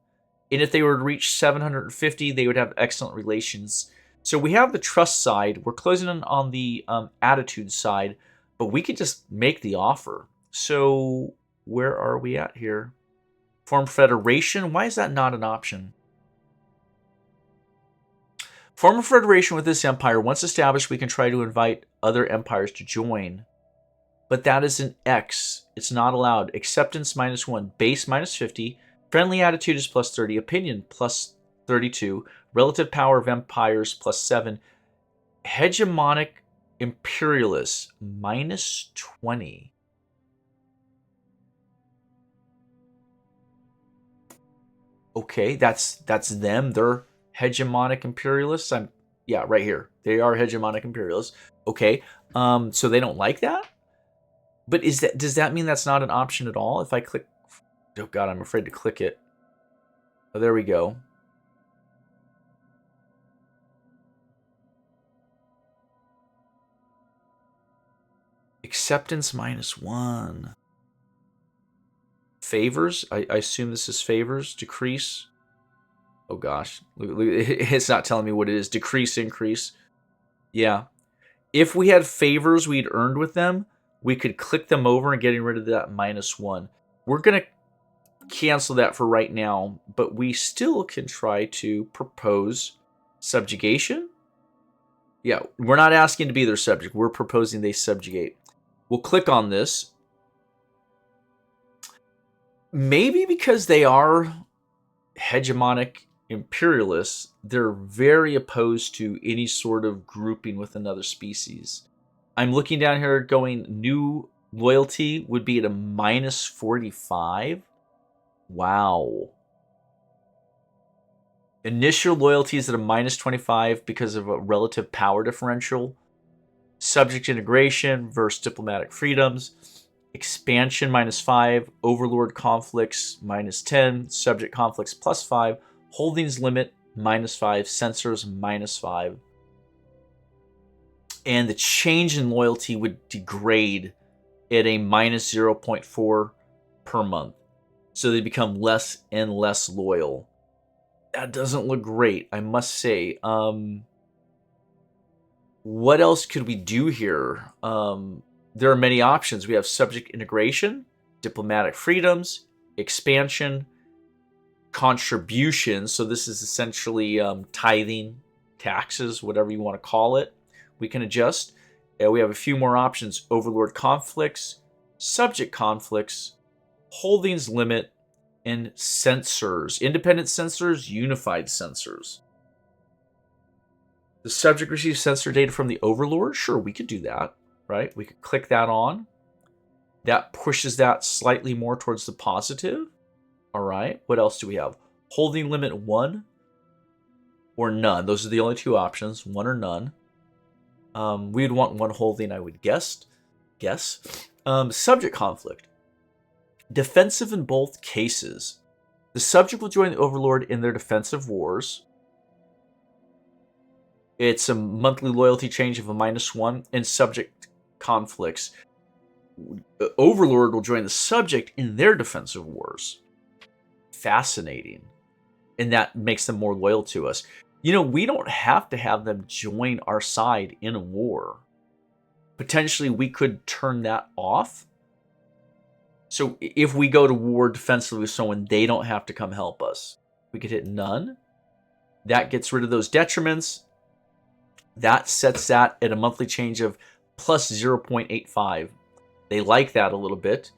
And if they were to reach 750, they would have excellent relations. So we have the trust side. We're closing in on the attitude side. But we could just make the offer. So where are we at here? Form federation. Why is that not an option? Form a federation with this empire. Once established, we can try to invite other empires to join. But that is an X. It's not allowed. Acceptance -1. Base -50. Friendly attitude is +30. Opinion +32. Relative power of empires +7. Hegemonic imperialists -20. Okay, that's them. They're hegemonic imperialists. Yeah, right here. They are hegemonic imperialists. Okay. So they don't like that? But does that mean that's not an option at all? If I click, oh god, I'm afraid to click it. Oh, there we go. Acceptance -1. Favors. I assume this is favors. Decrease. Oh gosh, it's not telling me what it is. Decrease, increase. Yeah. If we had favors we'd earned with them, we could click them over and getting rid of that -1. We're going to cancel that for right now, but we still can try to propose subjugation. Yeah, we're not asking to be their subject. We're proposing they subjugate. We'll click on this. Maybe because they are hegemonic imperialists, they're very opposed to any sort of grouping with another species. I'm looking down here going, new loyalty would be at a minus 45. Wow. Initial loyalty is at a minus 25 because of a relative power differential. Subject integration versus diplomatic freedoms. Expansion minus 5. Overlord conflicts minus 10. Subject conflicts plus 5. Holdings limit minus 5. Censors minus 5. And the change in loyalty would degrade at a minus 0.4 per month. So they become less and less loyal. That doesn't look great, I must say. What else could we do here? There are many options. We have subject integration, diplomatic freedoms, expansion, contribution. So this is essentially tithing, taxes, whatever you want to call it. We can adjust. We have a few more options. Overlord conflicts, subject conflicts, holdings limit, and censors. Independent censors, unified censors. The subject receives censor data from the overlord. Sure, we could do that, right? We could click that on. That pushes that slightly more towards the positive. All right, what else do we have? Holding limit 1 or none. Those are the only two options, 1 or none. We would want 1 holding, I would guess. Subject conflict. Defensive in both cases. The subject will join the overlord in their defensive wars. It's a monthly loyalty change of a minus 1. And subject conflicts. The overlord will join the subject in their defensive wars. Fascinating. And that makes them more loyal to us. You know, we don't have to have them join our side in a war. Potentially, we could turn that off. So if we go to war defensively with someone, they don't have to come help us. We could hit none. That gets rid of those detriments. That sets that at a monthly change of plus 0.85. They like that a little bit.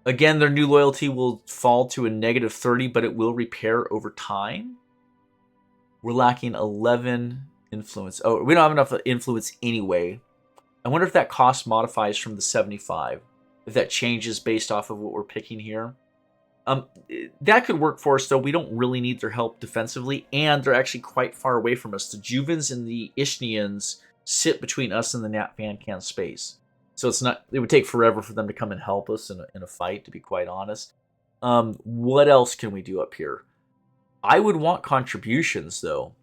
Again, their new loyalty will fall to a negative 30, but it will repair over time. We're lacking 11 influence. Oh, we don't have enough influence anyway. I wonder if that cost modifies from the 75. If that changes based off of what we're picking here. That could work for us, though. We don't really need their help defensively, and they're actually quite far away from us. The Juvens and the Ishnians sit between us and the Nat Van Can space. So it's not. It would take forever for them to come and help us in a fight, to be quite honest. What else can we do up here? I would want contributions, though.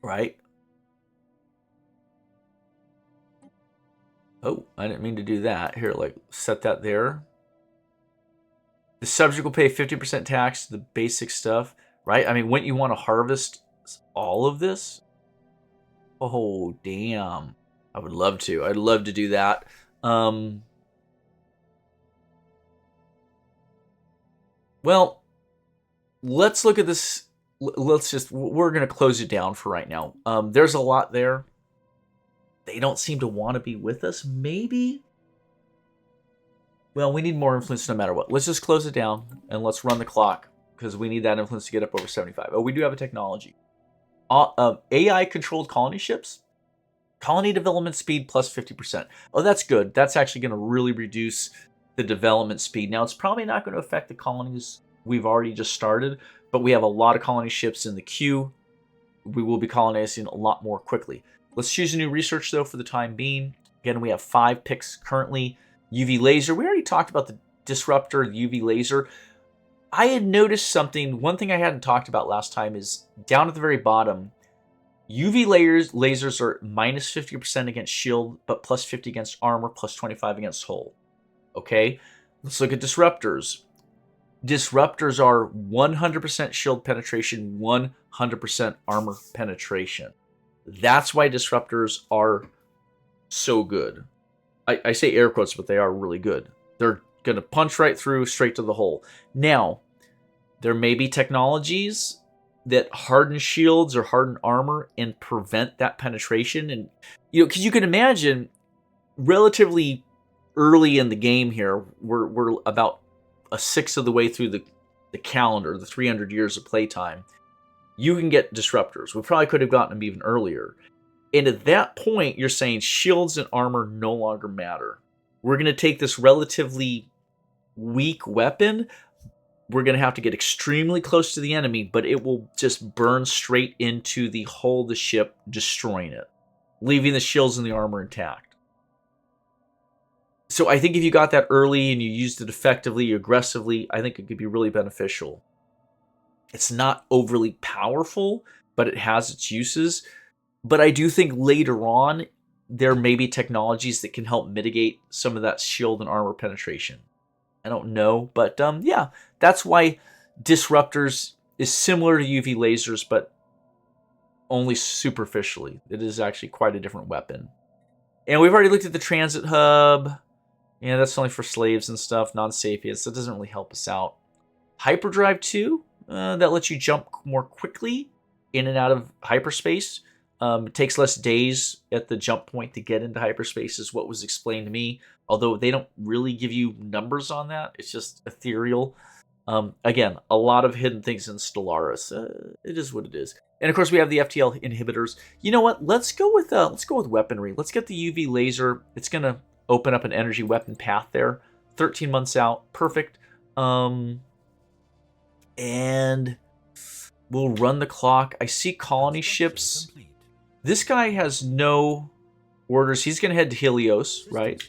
Right? Oh, I didn't mean to do that. Here, like, set that there. The subject will pay 50% tax to the basic stuff, right? I mean, wouldn't you want to harvest all of this? Oh, damn. I would love to. I'd love to do that. Well, let's look at this. We're going to close it down for right now. There's a lot there. They don't seem to want to be with us, maybe? Well, we need more influence no matter what. Let's just close it down, and let's run the clock, because we need that influence to get up over 75. Oh, we do have a technology. AI-controlled colony ships. Colony development speed plus 50%. Oh, that's good. That's actually going to really reduce the development speed. Now, it's probably not going to affect the colonies we've already just started, but we have a lot of colony ships in the queue. We will be colonizing a lot more quickly. Let's choose a new research, though, for the time being. Again, we have 5 picks currently. UV laser. We already talked about the disruptor, the UV laser. I had noticed something. One thing I hadn't talked about last time is down at the very bottom. UV lasers are minus 50% against shield, but plus 50 against armor, plus 25 against hull. Okay, let's look at disruptors. Disruptors are 100% shield penetration, 100% armor penetration. That's why disruptors are so good. I say air quotes, but they are really good. They're going to punch right through, straight to the hole. Now, there may be technologies that harden shields or harden armor and prevent that penetration. And, you know, because you can imagine, relatively early in the game here, we're about a sixth of the way through the calendar, the 300 years of playtime, you can get disruptors. We probably could have gotten them even earlier. And at that point, you're saying shields and armor no longer matter. We're going to take this relatively weak weapon. We're going to have to get extremely close to the enemy, but it will just burn straight into the hull of the ship, destroying it, leaving the shields and the armor intact. So I think if you got that early and you used it effectively, aggressively, I think it could be really beneficial. It's not overly powerful, but it has its uses. But I do think later on, there may be technologies that can help mitigate some of that shield and armor penetration. I don't know, but yeah, that's why disruptors is similar to UV lasers, but only superficially. It is actually quite a different weapon. And we've already looked at the transit hub. Yeah, that's only for slaves and stuff, non-sapiens. That doesn't really help us out. Hyperdrive 2, that lets you jump more quickly in and out of hyperspace. It takes less days at the jump point to get into hyperspace is what was explained to me. Although they don't really give you numbers on that. It's just ethereal. Again, a lot of hidden things in Stellaris. It is what it is. And of course we have the FTL inhibitors. You know what? Let's go with weaponry. Let's get the UV laser. It's going to open up an energy weapon path there. 13 months out. Perfect. And we'll run the clock. I see colony ships. This guy has no orders. He's going to head to Helios, right?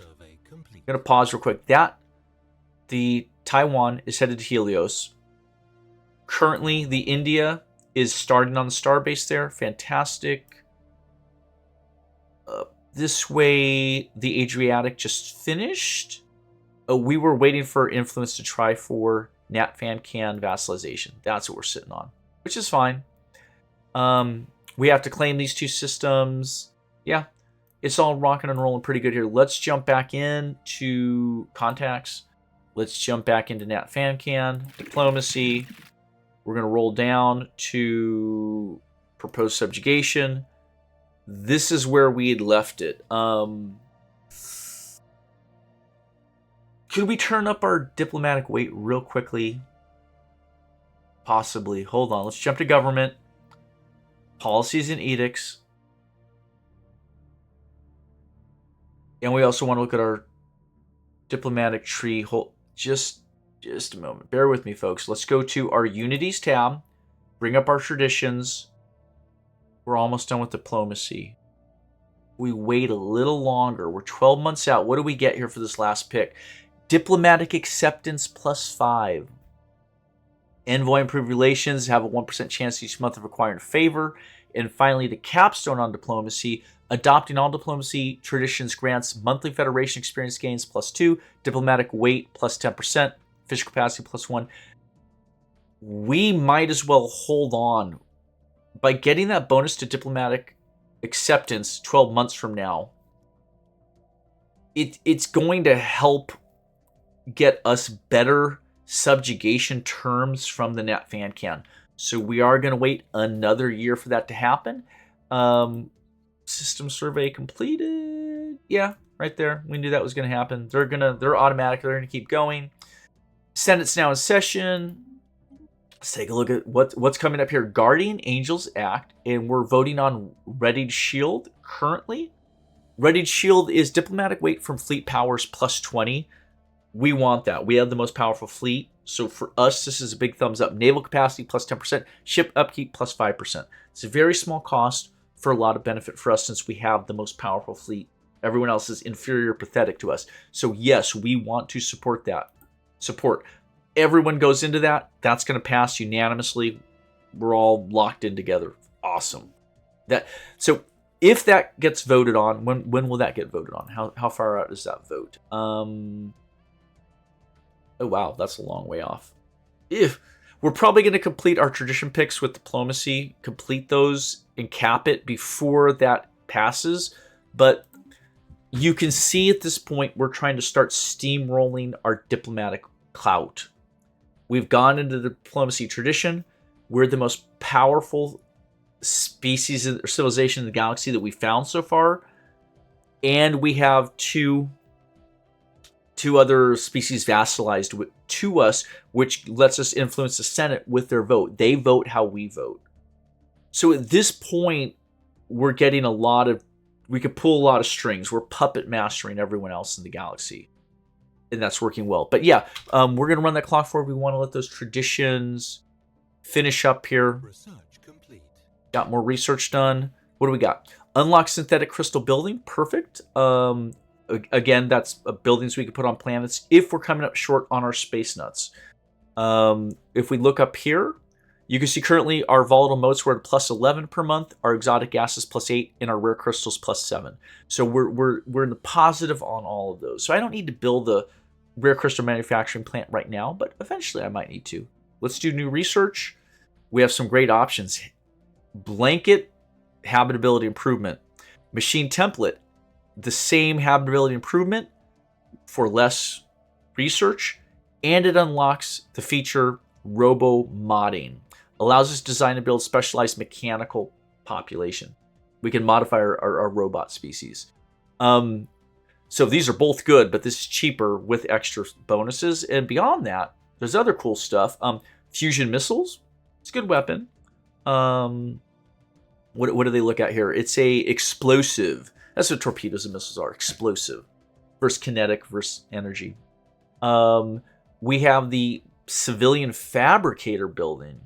I'm going to pause real quick. The Taiwan is headed to Helios. Currently, the India is starting on the starbase there. Fantastic. This way, the Adriatic just finished. We were waiting for influence to try for Natfan can vassalization. That's what we're sitting on, which is fine. We have to claim these two systems. Yeah, it's all rocking and rolling pretty good here. Let's jump back into contacts. Let's jump back into NatFanCan, diplomacy. We're going to roll down to proposed subjugation. This is where we had left it. Could we turn up our diplomatic weight real quickly? Possibly. Hold on. Let's jump to government. Policies and edicts. And we also want to look at our diplomatic tree. Hold just a moment. Bear with me, folks. Let's go to our unities tab. Bring up our traditions. We're almost done with diplomacy. We wait a little longer. We're 12 months out. What do we get here for this last pick? Diplomatic acceptance +5. Envoy improved relations have a 1% chance each month of acquiring favor. And finally, the capstone on diplomacy. Adopting all diplomacy traditions grants monthly federation experience gains +2. Diplomatic weight +10%. Official capacity +1. We might as well hold on. By getting that bonus to diplomatic acceptance 12 months from now, it's going to help get us better subjugation terms from the NatFanCan. So we are going to wait another year for that to happen. System survey completed. Yeah, right there. We knew that was going to happen. They're automatic. They're going to keep going. Senate's now in session. Let's take a look at what's coming up here. Guardian Angels Act, and we're voting on Readied Shield currently. Readied Shield is diplomatic weight from fleet powers +20. We want that. We have the most powerful fleet. So for us, this is a big thumbs up. Naval capacity +10%. Ship upkeep +5%. It's a very small cost for a lot of benefit for us since we have the most powerful fleet. Everyone else is inferior, pathetic to us. So yes, we want to support that. Support. Everyone goes into that. That's going to pass unanimously. We're all locked in together. Awesome. So if that gets voted on, when will that get voted on? How far out is that vote? Oh wow, that's a long way off. We're probably going to complete our tradition picks with diplomacy, complete those and cap it before that passes. But you can see at this point we're trying to start steamrolling our diplomatic clout. We've gone into the diplomacy tradition. We're the most powerful species or civilization in the galaxy that we found so far. And we have two 2 other species vassalized to us, which lets us influence the Senate with their vote. They vote how we vote. So at this point, we're getting we could pull a lot of strings. We're puppet mastering everyone else in the galaxy. And that's working well. But yeah, we're going to run that clock forward. We want to let those traditions finish up here. Research complete. Got more research done. What do we got? Unlock synthetic crystal building. Perfect. Again, that's buildings we can put on planets if we're coming up short on our space nuts. If we look up here, you can see currently our volatile motes were at plus 11 per month, our exotic gases plus 8, and our rare crystals plus 7. So we're in the positive on all of those. So I don't need to build a rare crystal manufacturing plant right now, but eventually I might need to. Let's do new research. We have some great options. Blanket habitability improvement. Machine template. The same habitability improvement for less research, and it unlocks the feature robo modding. Allows us to design and build specialized mechanical population. We can modify our robot species. So these are both good, but this is cheaper with extra bonuses. And beyond that, there's other cool stuff. Fusion missiles. It's a good weapon. What do they look at here? It's a explosive. That's what torpedoes and missiles are. Explosive versus kinetic versus energy. We have the civilian fabricator building.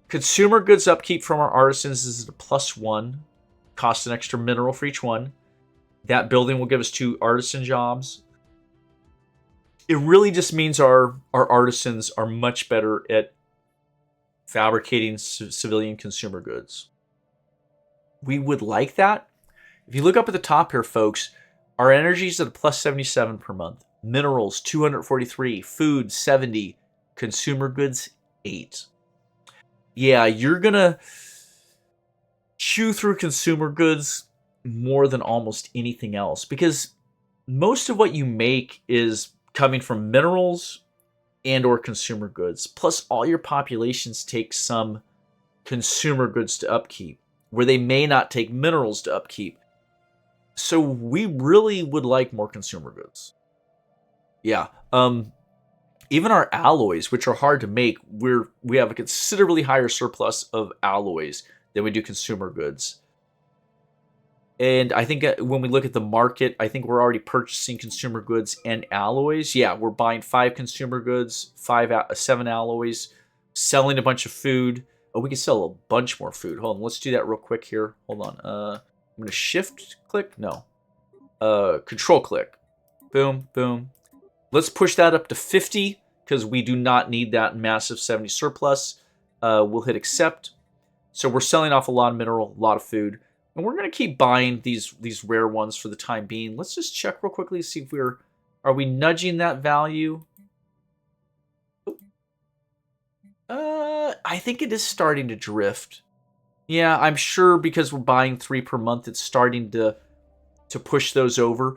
Consumer goods upkeep from our artisans is a +1. Costs an extra mineral for each one. That building will give us 2 artisan jobs. It really just means our artisans are much better at fabricating civilian consumer goods. We would like that. If you look up at the top here, folks, our energy is at a +77 per month. Minerals, 243. Food, 70. Consumer goods, 8. Yeah, you're going to chew through consumer goods more than almost anything else, because most of what you make is coming from minerals and or consumer goods. Plus, all your populations take some consumer goods to upkeep, where they may not take minerals to upkeep. So we really would like more consumer goods. Yeah. Even our alloys, which are hard to make, we have a considerably higher surplus of alloys than we do consumer goods. And I think when we look at the market, I think we're already purchasing consumer goods and alloys. Yeah, we're buying 5 consumer goods, 7 alloys, selling a bunch of food. Oh, we can sell a bunch more food. Hold on, let's do that real quick here. Hold on. I'm going to shift click. No. Control click. Boom, boom. Let's push that up to 50 because we do not need that massive 70 surplus. We'll hit accept. So we're selling off a lot of mineral, a lot of food. And we're going to keep buying these rare ones for the time being. Let's just check real quickly to see if are we nudging that value? I think it is starting to drift. Yeah, I'm sure because we're buying 3 per month, it's starting to push those over.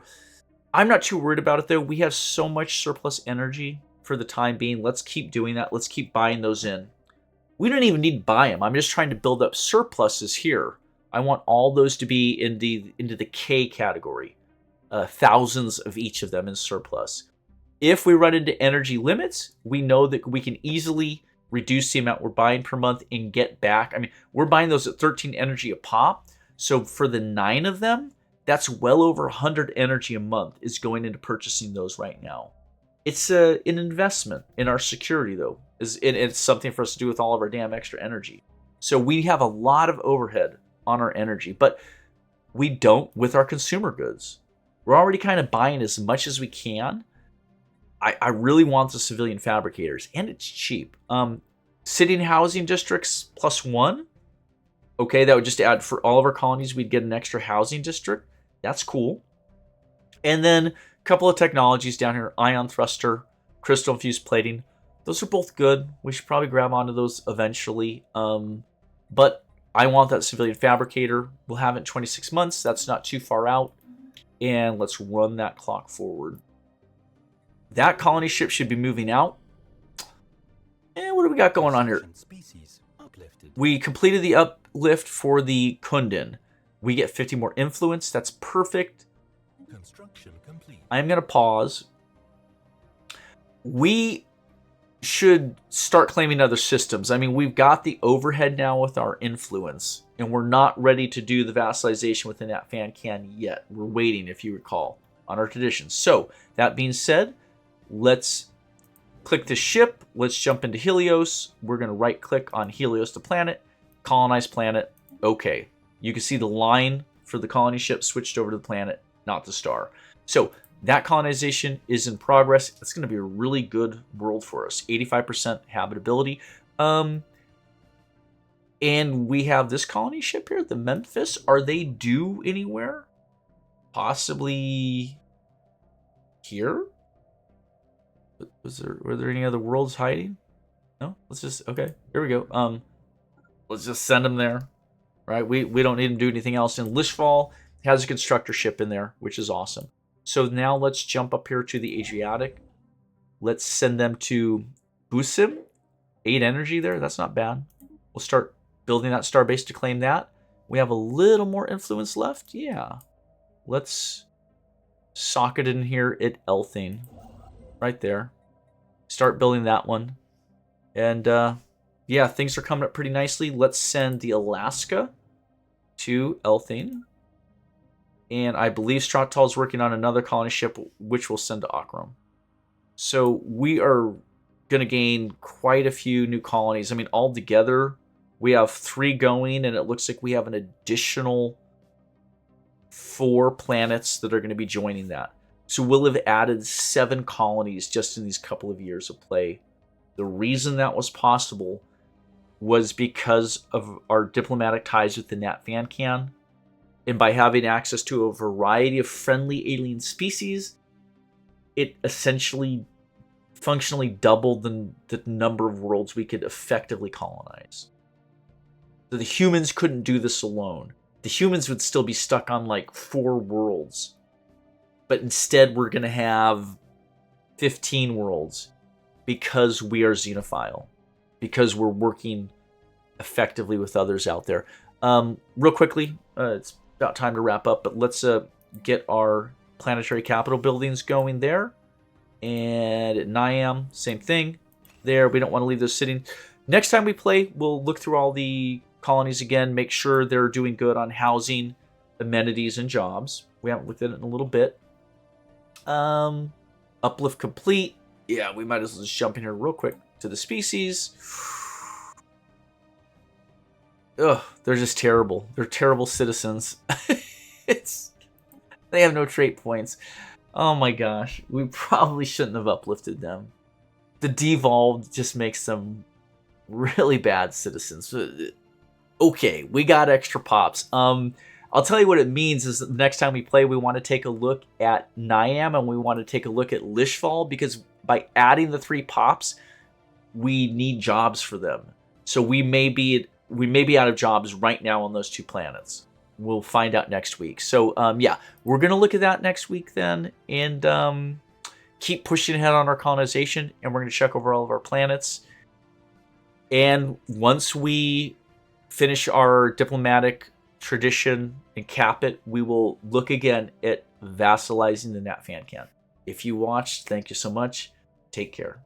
I'm not too worried about it, though. We have so much surplus energy for the time being. Let's keep doing that. Let's keep buying those in. We don't even need to buy them. I'm just trying to build up surpluses here. I want all those to be into the K category. Thousands of each of them in surplus. If we run into energy limits, we know that we can easily reduce the amount we're buying per month and get back. I mean, we're buying those at 13 energy a pop. So for the 9 of them, that's well over 100 energy a month is going into purchasing those right now. It's an investment in our security, though. It's something for us to do with all of our damn extra energy. So we have a lot of overhead on our energy, but we don't with our consumer goods. We're already kind of buying as much as we can. I really want the civilian fabricators, and it's cheap. City and housing districts +1. Okay, that would just add for all of our colonies, we'd get an extra housing district. That's cool. And then a couple of technologies down here, ion thruster, crystal infused plating. Those are both good. We should probably grab onto those eventually. But I want that civilian fabricator. We'll have it in 26 months. That's not too far out. And let's run that clock forward. That colony ship should be moving out. And what do we got going on here? We completed the uplift for the Kundin. We get 50 more influence. That's perfect. Construction complete. I'm going to pause we should start claiming other systems. I mean, we've got the overhead now with our influence, and we're not ready to do the vassalization within that fan can yet. We're waiting, if you recall, on our traditions. So, that being said, let's click the ship. Let's jump into Helios. We're going to right-click on Helios, the planet, colonize planet. Okay. You can see the line for the colony ship switched over to the planet, not the star. So, that colonization is in progress. It's going to be a really good world for us. 85% habitability. And we have this colony ship here, the Memphis. Are they due anywhere? Possibly here? Were there any other worlds hiding? No? Let's just, okay, here we go. Let's just send them there. Right? We don't need them to do anything else. And Lishval has a constructor ship in there, which is awesome. So now let's jump up here to the Adriatic. Let's send them to Busim. 8 energy there. That's not bad. We'll start building that starbase to claim that. We have a little more influence left. Yeah. Let's socket in here at Elthing. Right there. Start building that one. And yeah, things are coming up pretty nicely. Let's send the Alaska to Elthing. And I believe Strattal is working on another colony ship, which we'll send to Akram. So we are going to gain quite a few new colonies. I mean, altogether, we have 3 going, and it looks like we have an additional 4 planets that are going to be joining that. So we'll have added 7 colonies just in these couple of years of play. The reason that was possible was because of our diplomatic ties with the Nat Fan Can. And by having access to a variety of friendly alien species, it essentially functionally doubled the number of worlds we could effectively colonize. So the humans couldn't do this alone. The humans would still be stuck on like 4 worlds. But instead we're going to have 15 worlds because we are xenophile. Because we're working effectively with others out there. Real quickly, it's about time to wrap up, but let's get our planetary capital buildings going there. And at Niam, same thing. There, we don't want to leave those sitting. Next time we play, we'll look through all the colonies again, make sure they're doing good on housing, amenities, and jobs. We haven't looked at it in a little bit. Uplift complete. Yeah, we might as well just jump in here real quick to the species. Ugh, they're just terrible. They're terrible citizens. They have no trait points. Oh my gosh, we probably shouldn't have uplifted them. The devolved just makes them really bad citizens. Okay, we got extra pops. I'll tell you what it means is that the next time we play, we want to take a look at Niam and we want to take a look at Lishval, because by adding the 3 pops, we need jobs for them. So we may be out of jobs right now on those 2 planets. We'll find out next week. So yeah, we're gonna look at that next week then, and keep pushing ahead on our colonization, and we're gonna check over all of our planets. And once we finish our diplomatic tradition and cap it, we will look again at vassalizing the Nat Fan Can. If you watched, thank you so much. Take care.